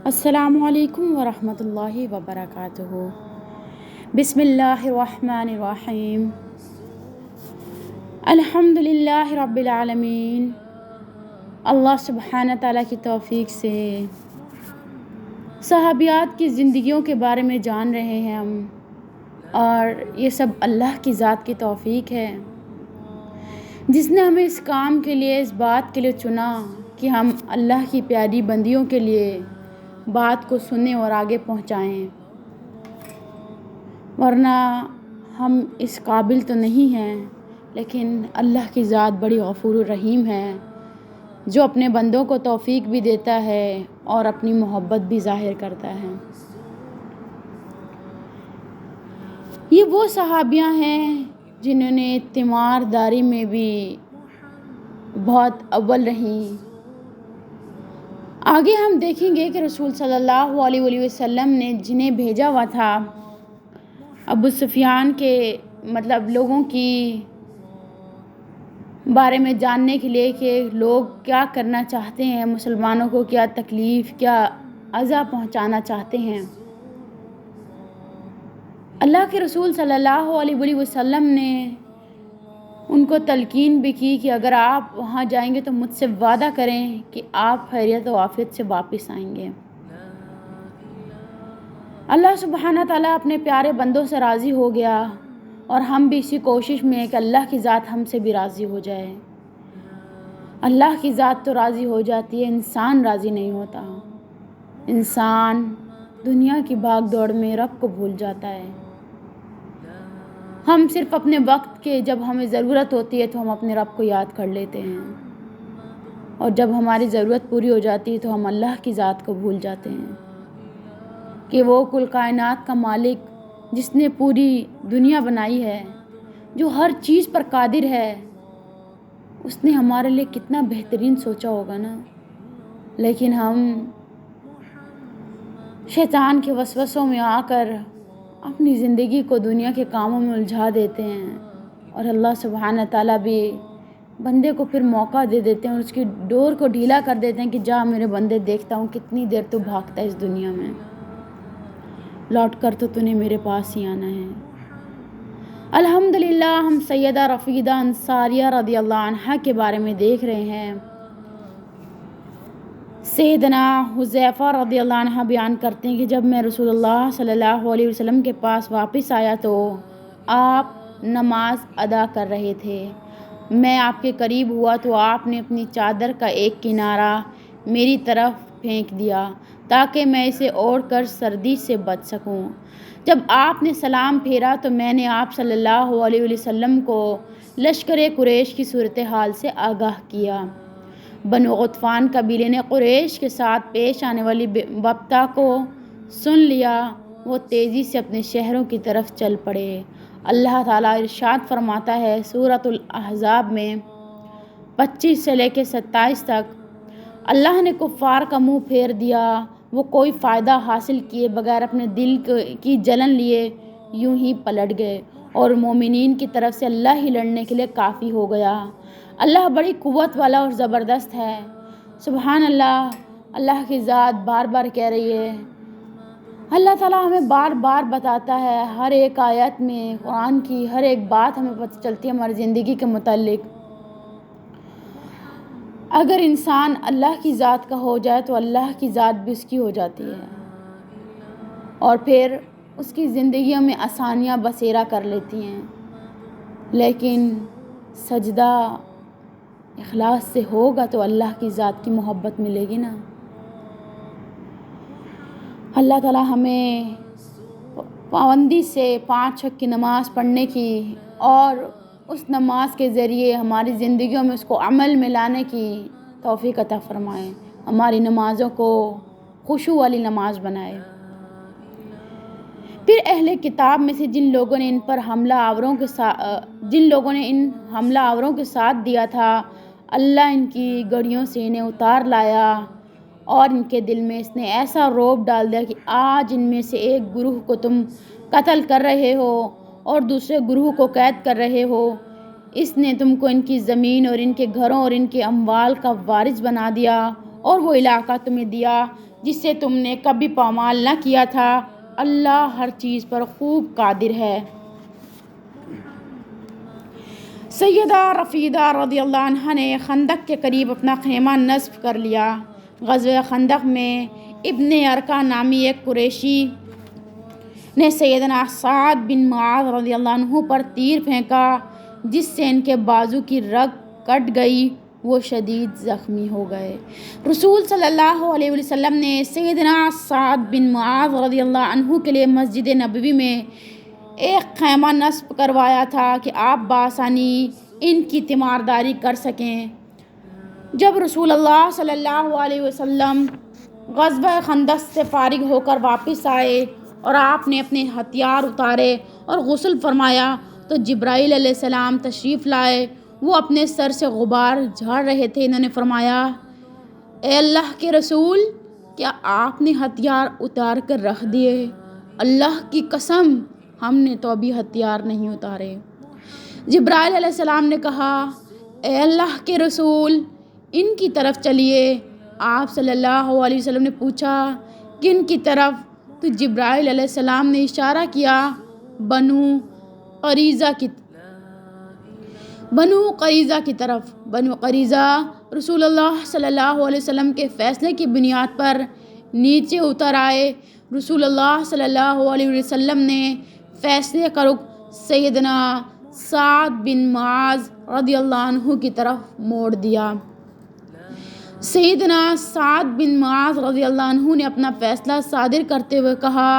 السلام علیکم ورحمۃ اللہ وبرکاتہ۔ بسم اللہ الرحمن الرحیم۔ الحمد للہ رب العالمین۔ اللہ سبحانہ تعالیٰ کی توفیق سے صحابیات کی زندگیوں کے بارے میں جان رہے ہیں ہم، اور یہ سب اللہ کی ذات کی توفیق ہے جس نے ہمیں اس کام کے لیے، اس بات کے لیے چنا کہ ہم اللہ کی پیاری بندیوں کے لیے بات کو سنیں اور آگے پہنچائیں، ورنہ ہم اس قابل تو نہیں ہیں۔ لیکن اللہ کی ذات بڑی غفور الرحیم ہے، جو اپنے بندوں کو توفیق بھی دیتا ہے اور اپنی محبت بھی ظاہر کرتا ہے۔ یہ وہ صحابیاں ہیں جنہوں نے تیمارداری میں بھی بہت اول رہیں۔ آگے ہم دیکھیں گے کہ رسول صلی اللہ علیہ وسلم نے جنہیں بھیجا ہوا تھا ابو سفیان کے لوگوں کی بارے میں جاننے کے لیے کہ لوگ کیا کرنا چاہتے ہیں، مسلمانوں کو کیا تکلیف، کیا اذیٰ پہنچانا چاہتے ہیں۔ اللہ کے رسول صلی اللہ علیہ وسلم نے ان کو تلقین بھی کی کہ اگر آپ وہاں جائیں گے تو مجھ سے وعدہ کریں کہ آپ خیریت و عافیت سے واپس آئیں گے۔ اللہ سبحانہ تعالیٰ اپنے پیارے بندوں سے راضی ہو گیا، اور ہم بھی اسی کوشش میں ہیں کہ اللہ کی ذات ہم سے بھی راضی ہو جائے۔ اللہ کی ذات تو راضی ہو جاتی ہے، انسان راضی نہیں ہوتا۔ انسان دنیا کی بھاگ دوڑ میں رب کو بھول جاتا ہے۔ ہم صرف اپنے وقت کے جب ہمیں ضرورت ہوتی ہے تو ہم اپنے رب کو یاد کر لیتے ہیں، اور جب ہماری ضرورت پوری ہو جاتی ہے تو ہم اللہ کی ذات کو بھول جاتے ہیں کہ وہ کل کائنات کا مالک، جس نے پوری دنیا بنائی ہے، جو ہر چیز پر قادر ہے، اس نے ہمارے لیے کتنا بہترین سوچا ہوگا نا۔ لیکن ہم شیطان کے وسوسوں میں آ کر اپنی زندگی کو دنیا کے کاموں میں الجھا دیتے ہیں، اور اللہ سبحانہ تعالیٰ بھی بندے کو پھر موقع دے دیتے ہیں اور اس کی ڈور کو ڈھیلا کر دیتے ہیں کہ جا میرے بندے، دیکھتا ہوں کتنی دیر تو بھاگتا ہے اس دنیا میں، لوٹ کر تو نے میرے پاس ہی آنا ہے۔ الحمدللہ ہم سیدہ رفیدہ انصاریہ رضی اللہ عنہا کے بارے میں دیکھ رہے ہیں۔ سیدنا حذیفہ رضی اللہ عنہ بیان کرتے ہیں کہ جب میں رسول اللہ صلی اللہ علیہ وسلم کے پاس واپس آیا تو آپ نماز ادا کر رہے تھے۔ میں آپ کے قریب ہوا تو آپ نے اپنی چادر کا ایک کنارہ میری طرف پھینک دیا تاکہ میں اسے اوڑھ کر سردی سے بچ سکوں۔ جب آپ نے سلام پھیرا تو میں نے آپ صلی اللہ علیہ وسلم کو لشکر قریش کی صورتحال سے آگاہ کیا۔ بنو غطفان قبیلے نے قریش کے ساتھ پیش آنے والی وبا کو سن لیا، وہ تیزی سے اپنے شہروں کی طرف چل پڑے۔ اللہ تعالیٰ ارشاد فرماتا ہے سورۃ الاحزاب میں 25 سے لے کے 27 تک، اللہ نے کفار کا منہ پھیر دیا، وہ کوئی فائدہ حاصل کیے بغیر اپنے دل کی جلن لیے یوں ہی پلٹ گئے، اور مومنین کی طرف سے اللہ ہی لڑنے کے لیے کافی ہو گیا۔ اللہ بڑی قوت والا اور زبردست ہے۔ سبحان اللہ، اللہ کی ذات بار بار کہہ رہی ہے۔ اللہ تعالیٰ ہمیں بار بار بتاتا ہے، ہر ایک آیت میں قرآن کی ہر ایک بات ہمیں پتہ چلتی ہے ہماری زندگی کے متعلق۔ اگر انسان اللہ کی ذات کا ہو جائے تو اللہ کی ذات بھی اس کی ہو جاتی ہے، اور پھر اس کی زندگیوں میں آسانیاں بسیرا کر لیتی ہیں۔ لیکن سجدہ اخلاص سے ہوگا تو اللہ کی ذات کی محبت ملے گی نا۔ اللہ تعالیٰ ہمیں پابندی سے 5 وقت کی نماز پڑھنے کی، اور اس نماز کے ذریعے ہماری زندگیوں میں اس کو عمل میں لانے کی توفیق عطا فرمائے، ہماری نمازوں کو خشوع والی نماز بنائے۔ پھر اہل کتاب میں سے جن لوگوں نے ان حملہ آوروں کے ساتھ دیا تھا، اللہ ان کی گڑھیوں سے انہیں اتار لایا، اور ان کے دل میں اس نے ایسا رعب ڈال دیا کہ آج ان میں سے ایک گروہ کو تم قتل کر رہے ہو اور دوسرے گروہ کو قید کر رہے ہو۔ اس نے تم کو ان کی زمین اور ان کے گھروں اور ان کے اموال کا وارث بنا دیا، اور وہ علاقہ تمہیں دیا جس سے تم نے کبھی پامال نہ کیا تھا۔ اللہ ہر چیز پر خوب قادر ہے۔ سیدہ رفیدہ رضی اللہ عنہا نے خندق کے قریب اپنا خیمہ نصب کر لیا۔ غزوہ خندق میں ابن ارقا نامی ایک قریشی نے سیدنا سعد بن معاذ رضی اللہ عنہ پر تیر پھینکا، جس سے ان کے بازو کی رگ کٹ گئی، وہ شدید زخمی ہو گئے۔ رسول صلی اللہ علیہ وسلم نے سیدنا سعد بن معاذ رضی اللہ عنہ کے لیے مسجد نبوی میں ایک خیمہ نصب کروایا تھا کہ آپ بآسانی ان کی تیمارداری کر سکیں۔ جب رسول اللہ صلی اللہ علیہ وسلم غزوہ خندق سے فارغ ہو کر واپس آئے اور آپ نے اپنے ہتھیار اتارے اور غسل فرمایا تو جبرائیل علیہ السلام تشریف لائے۔ وہ اپنے سر سے غبار جھاڑ رہے تھے۔ انہوں نے فرمایا، اے اللہ کے رسول، کیا آپ نے ہتھیار اتار کر رکھ دیے؟ اللہ کی قسم، ہم نے تو ابھی ہتھیار نہیں اتارے۔ جبرائیل علیہ السلام نے کہا، اے اللہ کے رسول، ان کی طرف چلیے۔ آپ صلی اللہ علیہ وسلم نے پوچھا، کن کی طرف؟ تو جبرائیل علیہ السلام نے اشارہ کیا، بنو قریظہ کی طرف۔ بنو قریظہ رسول اللہ صلی اللہ علیہ وسلم کے فیصلے کی بنیاد پر نیچے اتر آئے۔ رسول اللہ صلی اللہ علیہ وسلم نے فیصلے کا رخ سیدنا سعد بن معاذ رضی اللہ عنہ کی طرف موڑ دیا۔ سیدنا سعد بن معاذ رضی اللہ عنہ نے اپنا فیصلہ صادر کرتے ہوئے کہا،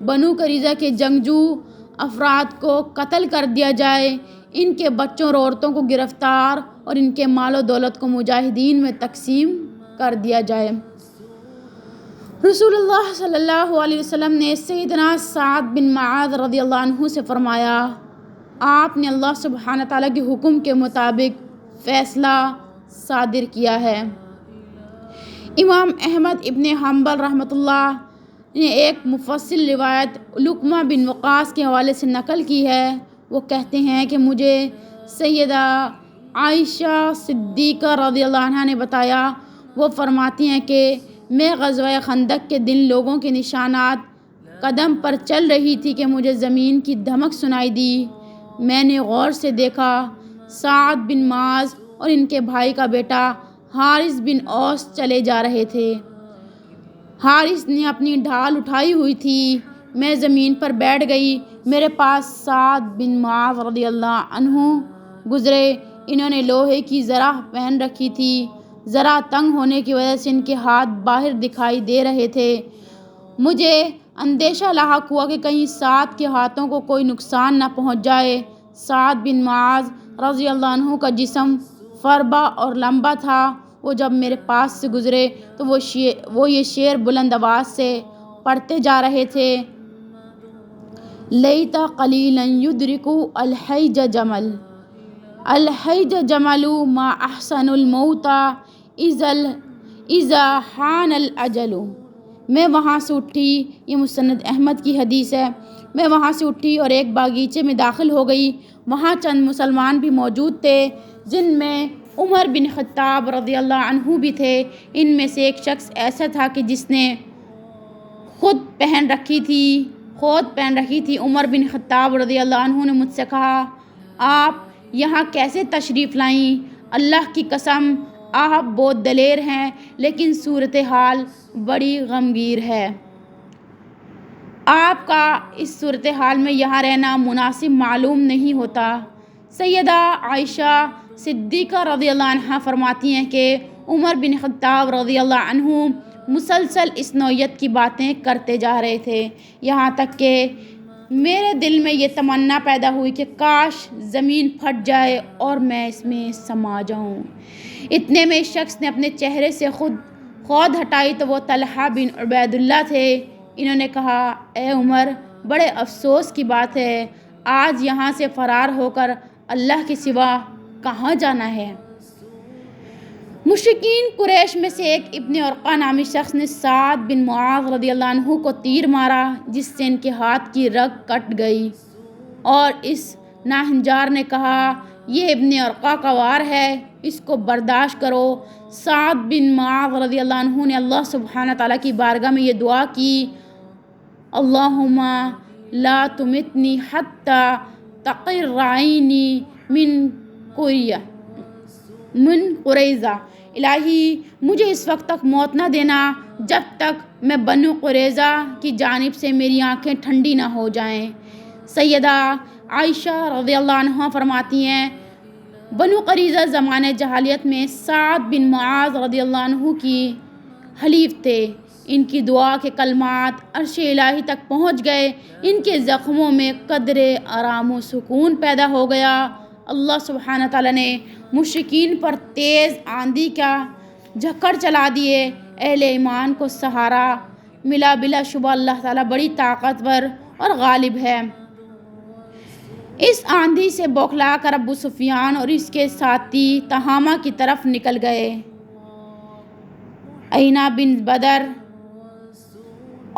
بنو قریظہ کے جنگجو افراد کو قتل کر دیا جائے، ان کے بچوں اور عورتوں کو گرفتار اور ان کے مال و دولت کو مجاہدین میں تقسیم کر دیا جائے۔ رسول اللہ صلی اللہ علیہ وسلم نے سیدنا سعد بن معاذ رضی اللہ عنہ سے فرمایا، آپ نے اللہ سبحانہ تعالیٰ کے حکم کے مطابق فیصلہ صادر کیا ہے۔ امام احمد ابن حنبل رحمۃ اللہ نے ایک مفصل روایت علقمہ بن وقاص کے حوالے سے نقل کی ہے۔ وہ کہتے ہیں کہ مجھے سیدہ عائشہ صدیقہ رضی اللہ عنہا نے بتایا، وہ فرماتی ہیں کہ میں غزوہ خندق کے دن لوگوں کے نشانات قدم پر چل رہی تھی کہ مجھے زمین کی دھمک سنائی دی۔ میں نے غور سے دیکھا، سعد بن معاذ اور ان کے بھائی کا بیٹا حارث بن اوس چلے جا رہے تھے۔ حارث نے اپنی ڈھال اٹھائی ہوئی تھی۔ میں زمین پر بیٹھ گئی۔ میرے پاس سعد بن معاذ رضی اللہ عنہ گزرے۔ انہوں نے لوہے کی زرہ پہن رکھی تھی۔ زرہ تنگ ہونے کی وجہ سے ان کے ہاتھ باہر دکھائی دے رہے تھے۔ مجھے اندیشہ لاحق ہوا کہ کہیں سعد کے ہاتھوں کو کوئی نقصان نہ پہنچ جائے۔ سعد بن معاذ رضی اللہ عنہ کا جسم فربا اور لمبا تھا۔ وہ جب میرے پاس سے گزرے تو وہ یہ شعر بلند آواز سے پڑھتے جا رہے تھے، لیت قلیلا یدرک الحیج جمل، الحیج جمل ما احسن الموت اذا حان الاجل۔ میں وہاں سے اٹھی، یہ مسند احمد کی حدیث ہے۔ میں وہاں سے اٹھی اور ایک باغیچے میں داخل ہو گئی۔ وہاں چند مسلمان بھی موجود تھے، جن میں عمر بن خطاب رضی اللہ عنہ بھی تھے۔ ان میں سے ایک شخص ایسا تھا کہ جس نے خود پہن رکھی تھی۔ عمر بن خطاب رضی اللہ عنہ نے مجھ سے کہا، آپ یہاں کیسے تشریف لائیں؟ اللہ کی قسم، آپ بہت دلیر ہیں، لیکن صورتحال بڑی غمگیر ہے۔ آپ کا اس صورتحال میں یہاں رہنا مناسب معلوم نہیں ہوتا۔ سیدہ عائشہ صدیقہ رضی اللہ عنہا فرماتی ہیں کہ عمر بن خطاب رضی اللہ عنہ مسلسل اس نوعیت کی باتیں کرتے جا رہے تھے، یہاں تک کہ میرے دل میں یہ تمنا پیدا ہوئی کہ کاش زمین پھٹ جائے اور میں اس میں سما جاؤں۔ اتنے میں اس شخص نے اپنے چہرے سے خود ہٹائی تو وہ طلحہ بن عبید اللہ تھے۔ انہوں نے کہا، اے عمر، بڑے افسوس کی بات ہے، آج یہاں سے فرار ہو کر اللہ کے سوا کہاں جانا ہے؟ مشرکین قریش میں سے ایک ابن ارقا نامی شخص نے سعد بن معاذ رضی اللہ عنہ کو تیر مارا، جس سے ان کے ہاتھ کی رگ کٹ گئی، اور اس ناہنجار نے کہا، یہ ابن ارقا کا وار ہے، اس کو برداشت کرو۔ سعد بن معاذ رضی اللہ عنہ نے اللہ سبحانہ تعالیٰ کی بارگاہ میں یہ دعا کی، اللہم لا تمتنی حتی تقر عینی من قریظہ، الہی مجھے اس وقت تک موت نہ دینا جب تک میں بنو قریظہ کی جانب سے میری آنکھیں ٹھنڈی نہ ہو جائیں۔ سیدہ عائشہ رضی اللہ عنہ فرماتی ہیں، بنو قریظہ زمانہ جاہلیت میں سعد بن معاذ رضی اللہ عنہ کی حلیف تھے۔ ان کی دعا کے کلمات عرش الہی تک پہنچ گئے، ان کے زخموں میں قدرے آرام و سکون پیدا ہو گیا۔ اللہ سبحانہ تعالیٰ نے مشرکین پر تیز آندھی کا جھکڑ چلا دیے، اہل ایمان کو سہارا ملا۔ بلا شبہ اللہ تعالیٰ بڑی طاقتور اور غالب ہے۔ اس آندھی سے بوکھلا کر ابو سفیان اور اس کے ساتھی تہامہ کی طرف نکل گئے۔ عینہ بن بدر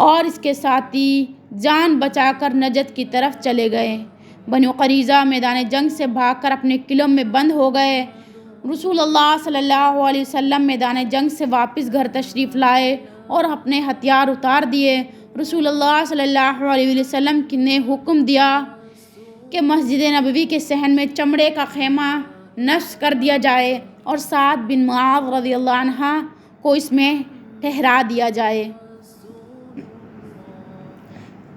اور اس کے ساتھی جان بچا کر نجد کی طرف چلے گئے۔ بنو قریظہ میدان جنگ سے بھاگ کر اپنے قلعوں میں بند ہو گئے۔ رسول اللہ صلی اللہ علیہ وسلم میدان جنگ سے واپس گھر تشریف لائے اور اپنے ہتھیار اتار دیے۔ رسول اللہ صلی اللہ علیہ وسلم نے حکم دیا کہ مسجد نبوی کے صحن میں چمڑے کا خیمہ نصب کر دیا جائے اور سعد بن معاذ رضی اللہ عنہ کو اس میں ٹھہرا دیا جائے۔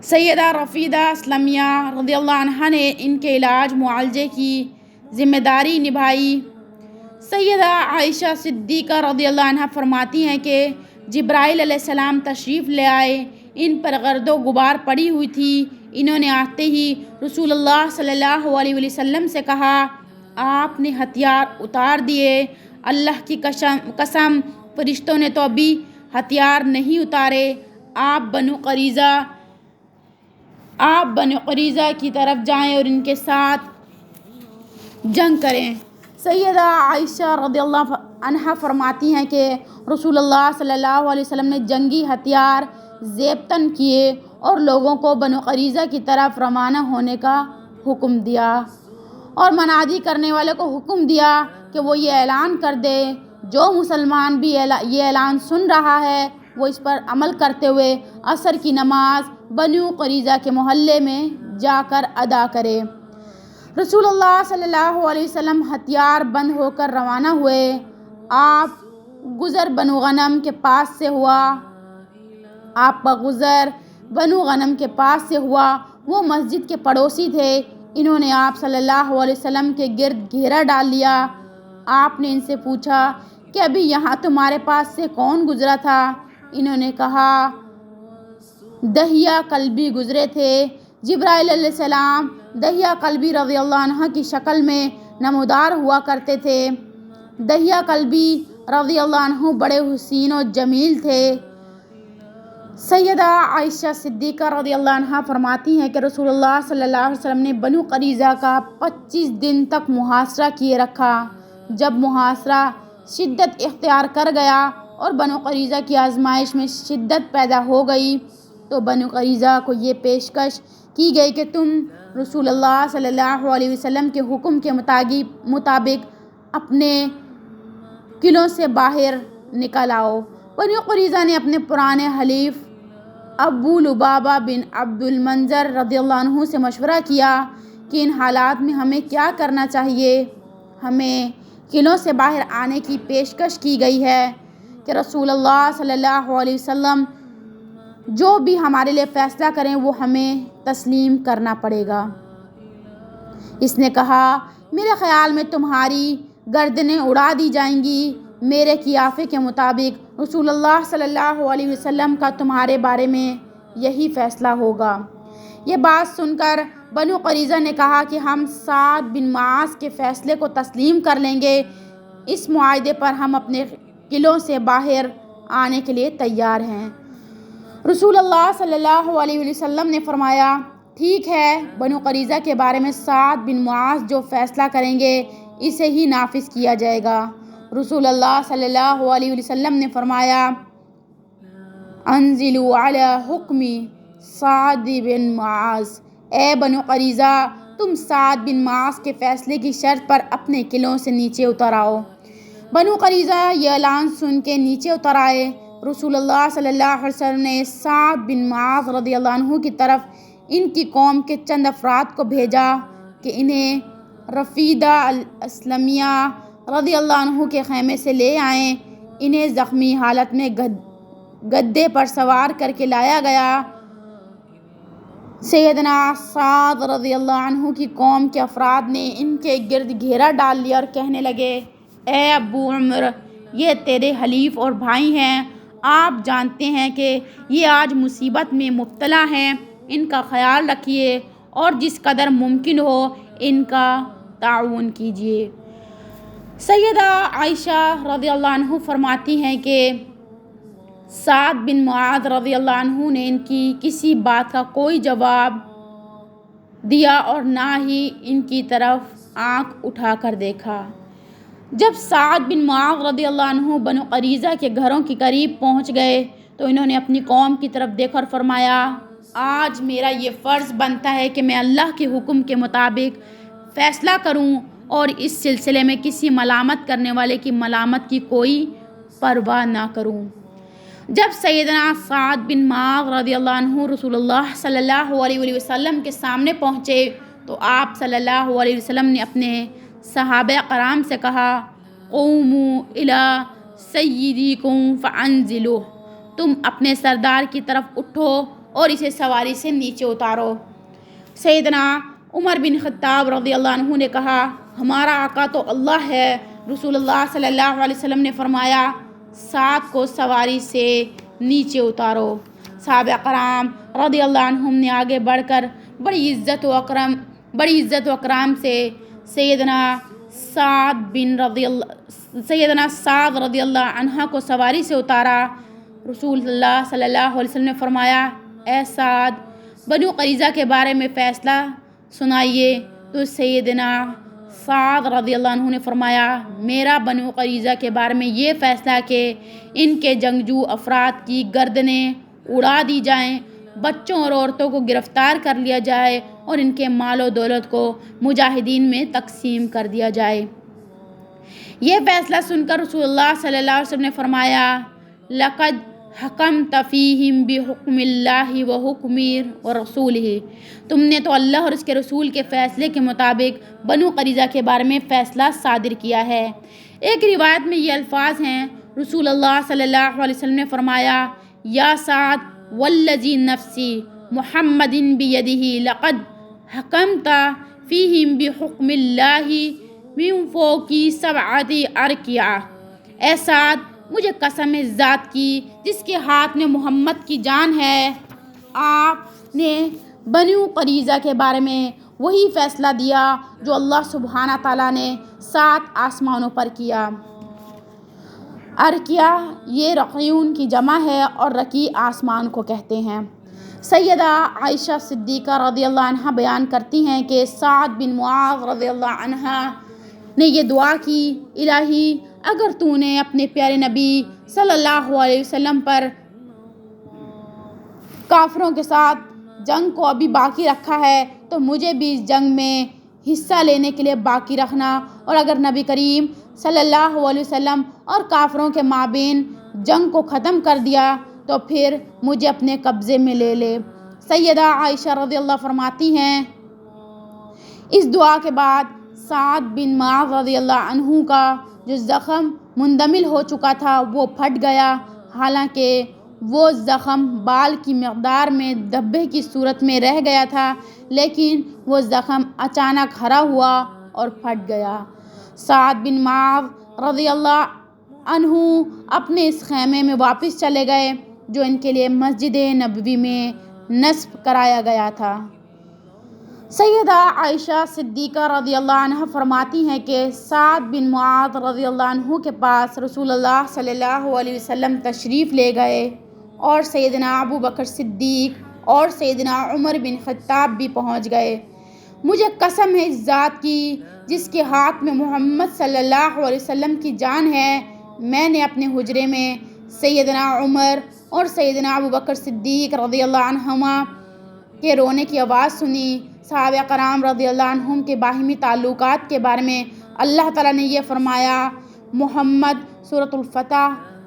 سیدہ رفیدہ اسلمیہ رضی اللہ عنہ نے ان کے علاج معالجے کی ذمہ داری نبھائی۔ سیدہ عائشہ صدیقہ رضی اللہ عنہ فرماتی ہیں کہ جبرائیل علیہ السلام تشریف لے آئے، ان پر گرد و غبار پڑی ہوئی تھی۔ انہوں نے آتے ہی رسول اللہ صلی اللہ علیہ وسلم سے کہا، آپ نے ہتھیار اتار دیے۔ اللہ کی قسم فرشتوں نے تو ابھی ہتھیار نہیں اتارے۔ آپ بنو قریظہ کی طرف جائیں اور ان کے ساتھ جنگ کریں۔ سیدہ عائشہ رضی اللہ عنہ فرماتی ہیں کہ رسول اللہ صلی اللہ علیہ وسلم نے جنگی ہتھیار زیبتن کیے اور لوگوں کو بنو قریظہ کی طرف روانہ ہونے کا حکم دیا اور منادی کرنے والے کو حکم دیا کہ وہ یہ اعلان کر دے، جو مسلمان بھی یہ اعلان سن رہا ہے وہ اس پر عمل کرتے ہوئے عصر کی نماز بنو قریظہ کے محلے میں جا کر ادا کرے۔ رسول اللہ صلی اللہ علیہ وسلم ہتھیار بند ہو کر روانہ ہوئے۔ آپ گزر بنو غنم کے پاس سے ہوا۔ آپ کا گزر بنو غنم کے پاس سے ہوا۔ وہ مسجد کے پڑوسی تھے۔ انہوں نے آپ صلی اللہ علیہ وسلم کے گرد گھیرا ڈال لیا۔ آپ نے ان سے پوچھا کہ ابھی یہاں تمہارے پاس سے کون گزرا تھا؟ انہوں نے کہا، دہیہ کلبی گزرے تھے۔ جبرائیل علیہ السلام دہیہ کلبی رضی اللہ عنہ کی شکل میں نمودار ہوا کرتے تھے۔ دہیہ کلبی رضی اللہ عنہ بڑے حسین و جمیل تھے۔ سیدہ عائشہ صدیقہ رضی اللہ عنہ فرماتی ہیں کہ رسول اللہ صلی اللہ علیہ وسلم نے بنو قریظہ کا 25 دن تک محاصرہ کیے رکھا۔ جب محاصرہ شدت اختیار کر گیا اور بنو قریظہ کی آزمائش میں شدت پیدا ہو گئی تو بنو قریظہ کو یہ پیشکش کی گئی کہ تم رسول اللہ صلی اللہ علیہ وسلم کے حکم کے مطابق اپنے قلعوں سے باہر نکل آؤ۔ بنو قریظہ نے اپنے پرانے حلیف ابو لبابہ بن عبد المنذر رضی اللہ عنہ سے مشورہ کیا کہ ان حالات میں ہمیں کیا کرنا چاہیے۔ ہمیں قلعوں سے باہر آنے کی پیشکش کی گئی ہے کہ رسول اللہ صلی اللہ علیہ وسلم جو بھی ہمارے لیے فیصلہ کریں وہ ہمیں تسلیم کرنا پڑے گا۔ اس نے کہا، میرے خیال میں تمہاری گردنیں اڑا دی جائیں گی۔ میرے قیافے کے مطابق رسول اللہ صلی اللہ علیہ وسلم کا تمہارے بارے میں یہی فیصلہ ہوگا۔ یہ بات سن کر بنو قریظہ نے کہا کہ ہم سعد بن معاذ کے فیصلے کو تسلیم کر لیں گے۔ اس معاہدے پر ہم اپنے قلعوں سے باہر آنے کے لیے تیار ہیں۔ رسول اللہ صلی اللہ علیہ وسلم نے فرمایا، ٹھیک ہے، بنو قریظہ کے بارے میں سعد بن معاذ جو فیصلہ کریں گے اسے ہی نافذ کیا جائے گا۔ رسول اللہ صلی اللہ علیہ وسلم نے فرمایا، انزلوا علی حکم سعد بن معاذ، اے بنو قریظہ تم سعد بن معاذ کے فیصلے کی شرط پر اپنے قلعوں سے نیچے اتر آؤ۔ بنو قریظہ یہ اعلان سن کے نیچے اتر آئے۔ رسول اللہ صلی اللہ علیہ وسلم نے سعد بن معاذ رضی اللہ عنہ کی طرف ان کی قوم کے چند افراد کو بھیجا کہ انہیں رفیدہ الاسلمیہ رضی اللہ عنہ کے خیمے سے لے آئیں۔ انہیں زخمی حالت میں گدے پر سوار کر کے لایا گیا۔ سیدنا سعد رضی اللہ عنہ کی قوم کے افراد نے ان کے گرد گھیرا ڈال لیا اور کہنے لگے، اے ابو عمر، یہ تیرے حلیف اور بھائی ہیں، آپ جانتے ہیں کہ یہ آج مصیبت میں مبتلا ہیں، ان کا خیال رکھیے اور جس قدر ممکن ہو ان کا تعاون کیجیے۔ سیدہ عائشہ رضی اللہ عنہ فرماتی ہیں کہ سعد بن معاذ رضی اللہ عنہ نے ان کی کسی بات کا کوئی جواب دیا اور نہ ہی ان کی طرف آنکھ اٹھا کر دیکھا۔ جب سعد بن معاذ رضی اللہ عنہ بنو قریظہ کے گھروں کے قریب پہنچ گئے تو انہوں نے اپنی قوم کی طرف دیکھا اور فرمایا، آج میرا یہ فرض بنتا ہے کہ میں اللہ کے حکم کے مطابق فیصلہ کروں اور اس سلسلے میں کسی ملامت کرنے والے کی ملامت کی کوئی پرواہ نہ کروں۔ جب سیدنا سعد بن معاذ رضی اللہ عنہ رسول اللہ صلی اللہ علیہ وسلم کے سامنے پہنچے تو آپ صلی اللہ علیہ وسلم نے اپنے صحابہ کرام سے کہا، قوموا الی سیدکم فانزلوہ، تم اپنے سردار کی طرف اٹھو اور اسے سواری سے نیچے اتارو۔ سیدنا عمر بن خطاب رضی اللہ عنہ نے کہا، ہمارا آقا تو اللہ ہے۔ رسول اللہ صلی اللہ علیہ وسلم نے فرمایا، سعد کو سواری سے نیچے اتارو۔ صحابہ کرام رضی اللہ عنہم نے آگے بڑھ کر بڑی عزت و اکرام سے سیدنا سعد رضی اللہ عنہ کو سواری سے اتارا۔ رسول اللہ صلی اللہ علیہ وسلم نے فرمایا، اے سعد، بنو قریظہ کے بارے میں فیصلہ سنائیے۔ تو سیدنا سعد رضی اللہ عنہ نے فرمایا، میرا بنو قریظہ کے بارے میں یہ فیصلہ کہ ان کے جنگجو افراد کی گردنیں اڑا دی جائیں، بچوں اور عورتوں کو گرفتار کر لیا جائے اور ان کے مال و دولت کو مجاہدین میں تقسیم کر دیا جائے۔ یہ فیصلہ سن کر رسول اللہ صلی اللہ علیہ وسلم نے فرمایا، لقد حکمت فیہم بحکم اللہ وحکم رسولہ، تم نے تو اللہ اور اس کے رسول کے فیصلے کے مطابق بنو قریظہ کے بارے میں فیصلہ صادر کیا ہے۔ ایک روایت میں یہ الفاظ ہیں، رسول اللہ صلی اللہ علیہ وسلم نے فرمایا، یا سعد والذی نفسی محمد بیدہ لقد حکمت فیہم بحکم اللہ من فوق سبعۃ ارکیہ، اے سعد، مجھے قسم ہے ذات کی جس کے ہاتھ میں محمد کی جان ہے، آپ نے بنو قریظہ کے بارے میں وہی فیصلہ دیا جو اللہ سبحانہ تعالیٰ نے 7 آسمانوں پر کیا۔ ارکیہ یہ رقیون کی جمع ہے اور رقی آسمان کو کہتے ہیں۔ سیدہ عائشہ صدیقہ رضی اللہ عنہ بیان کرتی ہیں کہ سعد بن معاذ رضی اللہ عنہ نے یہ دعا کی، الہی، اگر تو نے اپنے پیارے نبی صلی اللہ علیہ وسلم پر کافروں کے ساتھ جنگ کو ابھی باقی رکھا ہے تو مجھے بھی اس جنگ میں حصہ لینے کے لیے باقی رکھنا، اور اگر نبی کریم صلی اللہ علیہ وسلم اور کافروں کے مابین جنگ کو ختم کر دیا تو پھر مجھے اپنے قبضے میں لے لے۔ سیدہ عائشہ رضی اللہ فرماتی ہیں، اس دعا کے بعد سعد بن معاذ رضی اللہ عنہ کا جو زخم مندمل ہو چکا تھا وہ پھٹ گیا، حالانکہ وہ زخم بال کی مقدار میں دھبے کی صورت میں رہ گیا تھا، لیکن وہ زخم اچانک ہرا ہوا اور پھٹ گیا۔ سعد بن معاذ رضی اللہ عنہ اپنے اس خیمے میں واپس چلے گئے جو ان کے لیے مسجد نبوی میں نصب کرایا گیا تھا۔ سیدہ عائشہ صدیقہ رضی اللہ عنہ فرماتی ہیں کہ سعد بن معاذ رضی اللہ عنہ کے پاس رسول اللہ صلی اللہ علیہ وسلم تشریف لے گئے اور سیدنا ابو بکر صدیق اور سیدنا عمر بن خطاب بھی پہنچ گئے۔ مجھے قسم ہے اس ذات کی جس کے ہاتھ میں محمد صلی اللہ علیہ وسلم کی جان ہے، میں نے اپنے حجرے میں سیدنا عمر اور سیدنا ابو بکر صدیق رضی اللہ عنہما کے رونے کی آواز سنی۔ صحابہ کرام رضی اللہ عنہم کے باہمی تعلقات کے بارے میں اللہ تعالیٰ نے یہ فرمایا، محمد سورۃ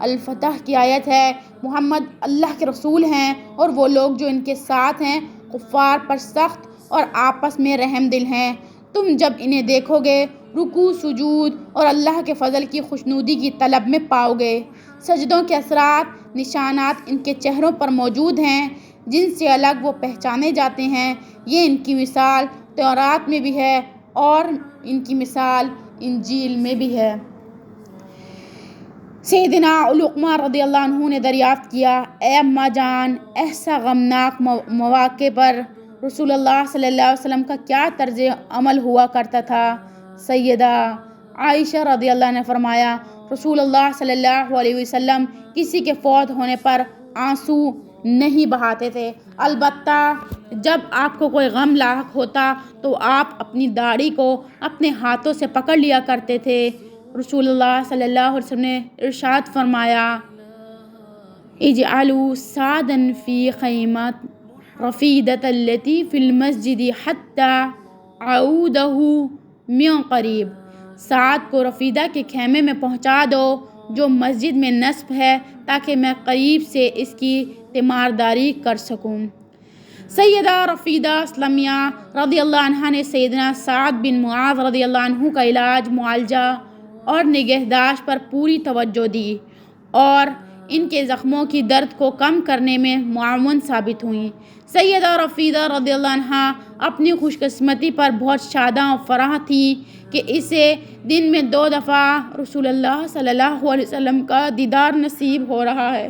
الفتح کی آیت ہے، محمد اللہ کے رسول ہیں اور وہ لوگ جو ان کے ساتھ ہیں کفار پر سخت اور آپس میں رحم دل ہیں۔ تم جب انہیں دیکھو گے رکوع سجود اور اللہ کے فضل کی خوشنودی کی طلب میں پاؤ گے۔ سجدوں کے اثرات نشانات ان کے چہروں پر موجود ہیں جن سے الگ وہ پہچانے جاتے ہیں۔ یہ ان کی مثال تورات میں بھی ہے اور ان کی مثال انجیل میں بھی ہے۔ سیدنا علقمہ رضی اللہ عنہ نے دریافت کیا، اے اماں جان، ایسا غمناک مواقع پر رسول اللہ صلی اللہ علیہ وسلم کا کیا طرز عمل ہوا کرتا تھا؟ سیدہ عائشہ رضی اللہ عنہ نے فرمایا، رسول اللہ صلی اللہ علیہ وسلم کسی کے فوت ہونے پر آنسو نہیں بہاتے تھے، البتہ جب آپ کو کوئی غم لاحق ہوتا تو آپ اپنی داڑھی کو اپنے ہاتھوں سے پکڑ لیا کرتے تھے۔ رسول اللہ صلی اللہ علیہ وسلم نے ارشاد فرمایا، اجعلوا سعدا فی خیمۃ رفیدۃ التی فی المسجد حتی اعودہ من قریب، سعد کو رفیدہ کے خیمے میں پہنچا دو جو مسجد میں نصب ہے تاکہ میں قریب سے اس کی تیمارداری کر سکوں۔ سیدہ رفیدہ اسلمیہ رضی اللہ عنہ نے سیدنا سعد بن معاذ رضی اللہ عنہ کا علاج، معالجہ اور نگہداشت پر پوری توجہ دی اور ان کے زخموں کی درد کو کم کرنے میں معاون ثابت ہوئیں۔ سیدہ رفیدہ رضی اللہ عنہ اپنی خوش قسمتی پر بہت شاداں و فراں تھیں کہ اسے دن میں 2 دفعہ رسول اللہ صلی اللہ علیہ وسلم کا دیدار نصیب ہو رہا ہے۔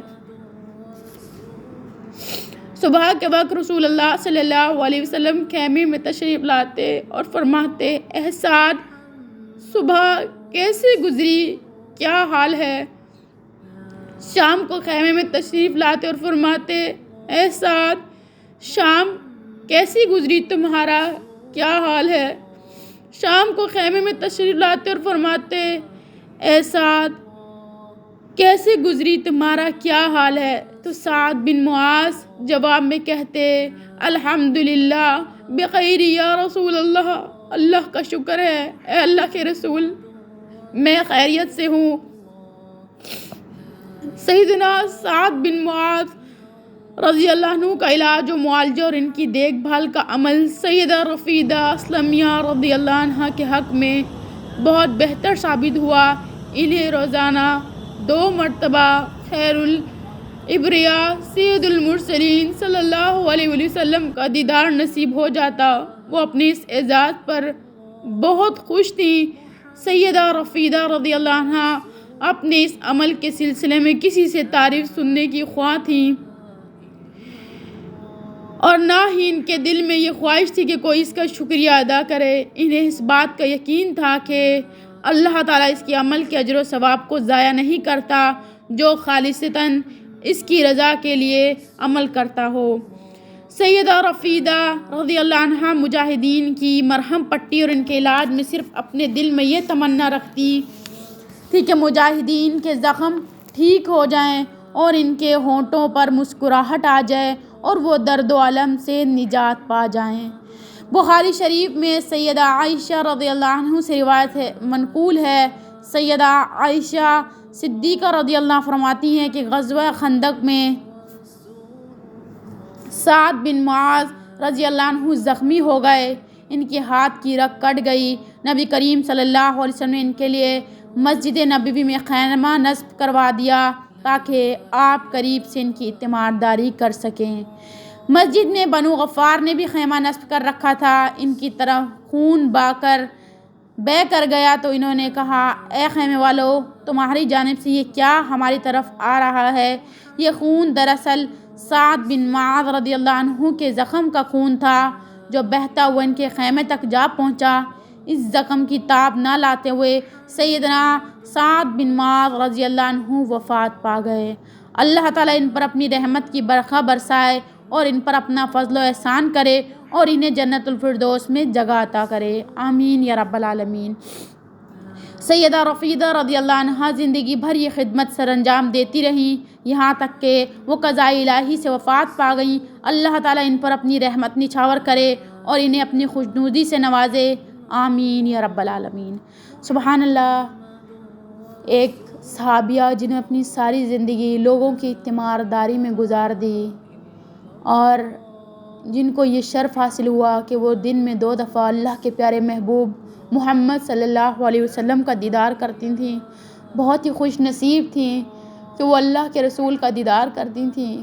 صبح کے وقت رسول اللہ صلی اللہ علیہ وسلم خیمے میں تشریف لاتے اور فرماتے، اے سعد، صبح کیسے گزری، کیا حال ہے؟ شام کو خیمے میں تشریف لاتے اور فرماتے، اے سعد، شام کیسی گزری، تمہارا کیا حال ہے؟ شام کو خیمے میں تشریف لاتے اور فرماتے، اے سعد، کیسے گزری، تمہارا کیا حال ہے؟ تو سعد بن معاذ جواب میں کہتے، الحمدللہ بخیر یا رسول اللہ، اللہ کا شکر ہے اے اللہ کے رسول، میں خیریت سے ہوں۔ سیدنا سعد بن معاذ رضی اللہ عنہ کا علاج و معالجہ اور ان کی دیکھ بھال کا عمل سیدہ رفیدہ اسلمیہ رضی اللہ عنہ کے حق میں بہت بہتر ثابت ہوا۔ انہیں روزانہ 2 مرتبہ خیر الابریاء سید المرسلین صلی اللہ علیہ وسلم کا دیدار نصیب ہو جاتا۔ وہ اپنی اس اعزاز پر بہت خوش تھیں۔ سیدہ رفیدہ رضی اللہ عنہ اپنے اس عمل کے سلسلے میں کسی سے تعریف سننے کی خواہاں تھیں اور نہ ہی ان کے دل میں یہ خواہش تھی کہ کوئی اس کا شکریہ ادا کرے۔ انہیں اس بات کا یقین تھا کہ اللہ تعالیٰ اس کے عمل کے اجر و ثواب کو ضائع نہیں کرتا جو خالصتاً اس کی رضا کے لیے عمل کرتا ہو۔ سیدہ رفیدہ رضی اللہ عنہ مجاہدین کی مرہم پٹی اور ان کے علاج میں صرف اپنے دل میں یہ تمنا رکھتی تھی کہ مجاہدین کے زخم ٹھیک ہو جائیں اور ان کے ہونٹوں پر مسکراہٹ آ جائے اور وہ درد و الم سے نجات پا جائیں۔ بخاری شریف میں سیدہ عائشہ رضی اللہ عنہ سے روایت ہے، منقول ہے، سیدہ عائشہ صدیقہ رضی اللہ عنہ فرماتی ہیں کہ غزوہ خندق میں سعد بن معاذ رضی اللہ عنہ زخمی ہو گئے، ان کے ہاتھ کی رگ کٹ گئی۔ نبی کریم صلی اللہ علیہ وسلم نے ان کے لیے مسجد نبوی میں خیمہ نصب کروا دیا تاکہ آپ قریب سے ان کی تیمارداری کر سکیں۔ مسجد میں بنو غفار نے بھی خیمہ نصب کر رکھا تھا۔ ان کی طرف خون بہہ کر گیا تو انہوں نے کہا، اے خیمے والو، تمہاری جانب سے یہ کیا ہماری طرف آ رہا ہے؟ یہ خون دراصل سعد بن معاذ رضی اللہ عنہ کے زخم کا خون تھا جو بہتا ہوا ان کے خیمے تک جا پہنچا۔ اس زخم کی تاب نہ لاتے ہوئے سیدنا سعد بن معاذ رضی اللہ عنہ وفات پا گئے۔ اللہ تعالیٰ ان پر اپنی رحمت کی برکھا برسائے اور ان پر اپنا فضل و احسان کرے اور انہیں جنت الفردوس میں جگہ عطا کرے، آمین یا رب العالمین۔ سیدہ رفیدہ رضی اللہ عنہ زندگی بھر یہ خدمت سر انجام دیتی رہیں یہاں تک کہ وہ قضاء الہی سے وفات پا گئیں۔ اللہ تعالیٰ ان پر اپنی رحمت نچھاور کرے اور انہیں اپنی خوشنودی سے نوازے، آمین یا رب العالمین۔ سبحان اللہ، ایک صحابیہ جنہیں اپنی ساری زندگی لوگوں کی تیمارداری میں گزار دی اور جن کو یہ شرف حاصل ہوا کہ وہ دن میں 2 دفعہ اللہ کے پیارے محبوب محمد صلی اللہ علیہ وسلم کا دیدار کرتی تھیں، بہت ہی خوش نصیب تھیں کہ وہ اللہ کے رسول کا دیدار کرتی تھیں۔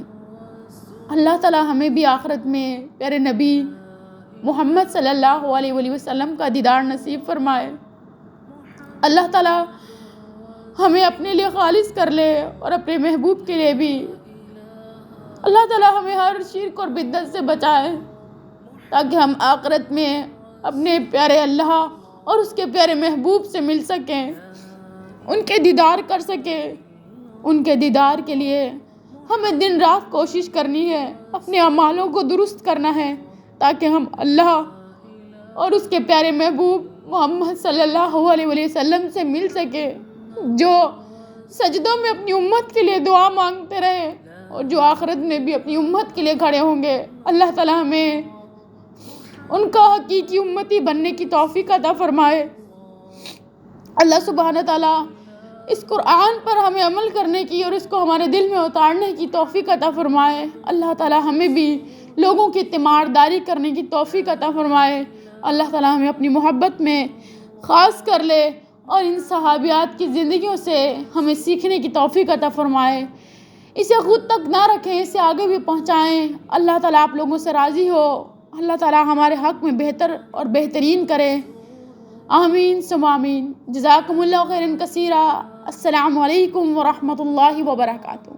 اللہ تعالیٰ ہمیں بھی آخرت میں پیارے نبی محمد صلی اللہ علیہ وسلم کا دیدار نصیب فرمائے۔ اللہ تعالیٰ ہمیں اپنے لیے خالص کر لے اور اپنے محبوب کے لیے بھی۔ اللہ تعالیٰ ہمیں ہر شرک اور بدعت سے بچائے تاکہ ہم آخرت میں اپنے پیارے اللہ اور اس کے پیارے محبوب سے مل سکیں، ان کے دیدار کر سکیں۔ ان کے دیدار کے لیے ہمیں دن رات کوشش کرنی ہے، اپنے اعمالوں کو درست کرنا ہے تاکہ ہم اللہ اور اس کے پیارے محبوب محمد صلی اللہ علیہ وسلم سے مل سکے، جو سجدوں میں اپنی امت کے لیے دعا مانگتے رہے اور جو آخرت میں بھی اپنی امت کے لیے کھڑے ہوں گے۔ اللہ تعالیٰ ہمیں ان کا حقیقی امتی بننے کی توفیق عطا فرمائے۔ اللہ سبحانہ تعالیٰ اس قرآن پر ہمیں عمل کرنے کی اور اس کو ہمارے دل میں اتارنے کی توفیق عطا فرمائے۔ اللہ تعالیٰ ہمیں بھی لوگوں کی تیمارداری کرنے کی توفیق عطا فرمائے۔ اللہ تعالیٰ ہمیں اپنی محبت میں خاص کر لے اور ان صحابیات کی زندگیوں سے ہمیں سیکھنے کی توفیق عطا فرمائے۔ اسے خود تک نہ رکھیں، اسے آگے بھی پہنچائیں۔ اللہ تعالیٰ آپ لوگوں سے راضی ہو، اللہ تعالیٰ ہمارے حق میں بہتر اور بہترین کرے، آمین ثم آمین۔ جزاکم اللہ خیرا کثیرا۔ السلام علیکم ورحمۃ اللہ وبرکاتہ۔